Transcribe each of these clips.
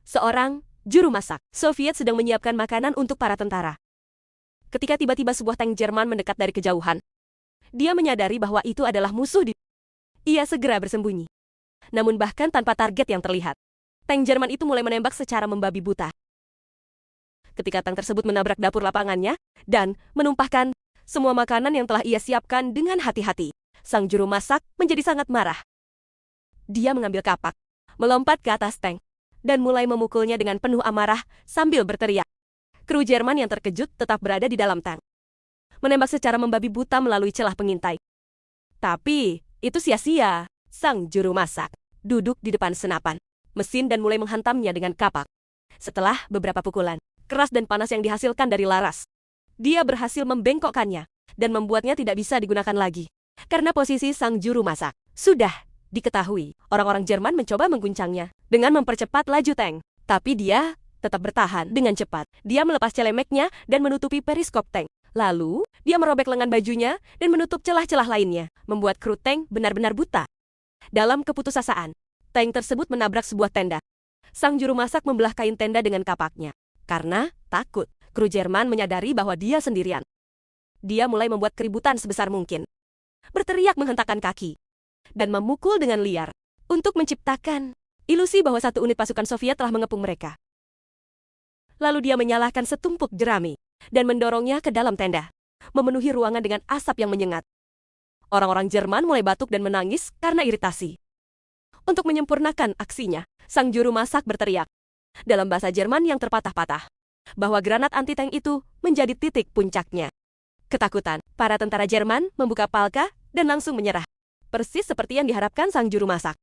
Seorang juru masak Soviet sedang menyiapkan makanan untuk para tentara. Ketika tiba-tiba sebuah tank Jerman mendekat dari kejauhan, dia menyadari bahwa itu adalah musuh. Ia segera bersembunyi. Namun bahkan tanpa target yang terlihat, tank Jerman itu mulai menembak secara membabi buta. Ketika tank tersebut menabrak dapur lapangannya dan menumpahkan semua makanan yang telah ia siapkan dengan hati-hati, sang juru masak menjadi sangat marah. Dia mengambil kapak, melompat ke atas tank, dan mulai memukulnya dengan penuh amarah sambil berteriak. Kru Jerman yang terkejut tetap berada di dalam tank, menembak secara membabi buta melalui celah pengintai. Tapi itu sia-sia. Sang juru masak duduk di depan senapan mesin dan mulai menghantamnya dengan kapak. Setelah beberapa pukulan keras dan panas yang dihasilkan dari laras, dia berhasil membengkokkannya dan membuatnya tidak bisa digunakan lagi. Karena posisi sang juru masak sudah diketahui, orang-orang Jerman mencoba mengguncangnya dengan mempercepat laju tank. Tapi dia tetap bertahan dengan cepat. Dia melepas celemeknya dan menutupi periskop tank. Lalu, dia merobek lengan bajunya dan menutup celah-celah lainnya, membuat kru tank benar-benar buta. Dalam keputusasaan, tank tersebut menabrak sebuah tenda. Sang juru masak membelah kain tenda dengan kapaknya. Karena takut, kru Jerman menyadari bahwa dia sendirian. Dia mulai membuat keributan sebesar mungkin, berteriak menghentakkan kaki, dan memukul dengan liar untuk menciptakan ilusi bahwa satu unit pasukan Soviet telah mengepung mereka. Lalu dia menyalakan setumpuk jerami dan mendorongnya ke dalam tenda, memenuhi ruangan dengan asap yang menyengat. Orang-orang Jerman mulai batuk dan menangis karena iritasi. Untuk menyempurnakan aksinya, sang juru masak berteriak dalam bahasa Jerman yang terpatah-patah bahwa granat anti-tank itu menjadi titik puncaknya. Ketakutan, para tentara Jerman membuka palka dan langsung menyerah. Persis seperti yang diharapkan sang juru masak.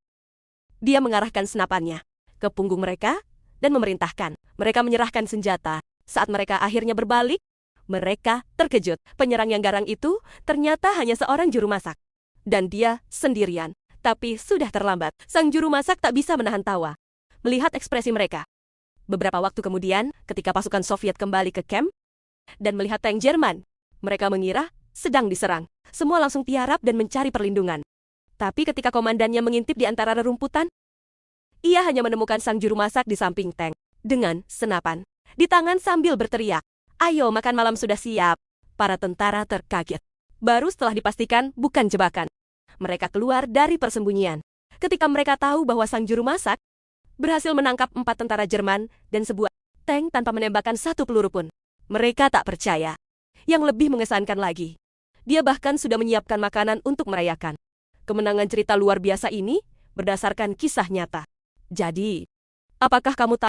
Dia mengarahkan senapannya ke punggung mereka dan memerintahkan mereka menyerahkan senjata. Saat mereka akhirnya berbalik, mereka terkejut. Penyerang yang garang itu ternyata hanya seorang juru masak. Dan dia sendirian. Tapi sudah terlambat. Sang juru masak tak bisa menahan tawa melihat ekspresi mereka. Beberapa waktu kemudian, ketika pasukan Soviet kembali ke camp dan melihat tank Jerman, mereka mengira sedang diserang. Semua langsung tiarap dan mencari perlindungan. Tapi ketika komandannya mengintip di antara rerumputan, ia hanya menemukan sang juru masak di samping tank dengan senapan di tangan sambil berteriak, "Ayo, makan malam sudah siap." Para tentara terkaget. Baru setelah dipastikan bukan jebakan, mereka keluar dari persembunyian. Ketika mereka tahu bahwa sang juru masak berhasil menangkap 4 tentara Jerman dan sebuah tank tanpa menembakkan satu peluru pun, mereka tak percaya. Yang lebih mengesankan lagi, dia bahkan sudah menyiapkan makanan untuk merayakan kemenangan cerita luar biasa ini berdasarkan kisah nyata. Jadi, apakah kamu tahu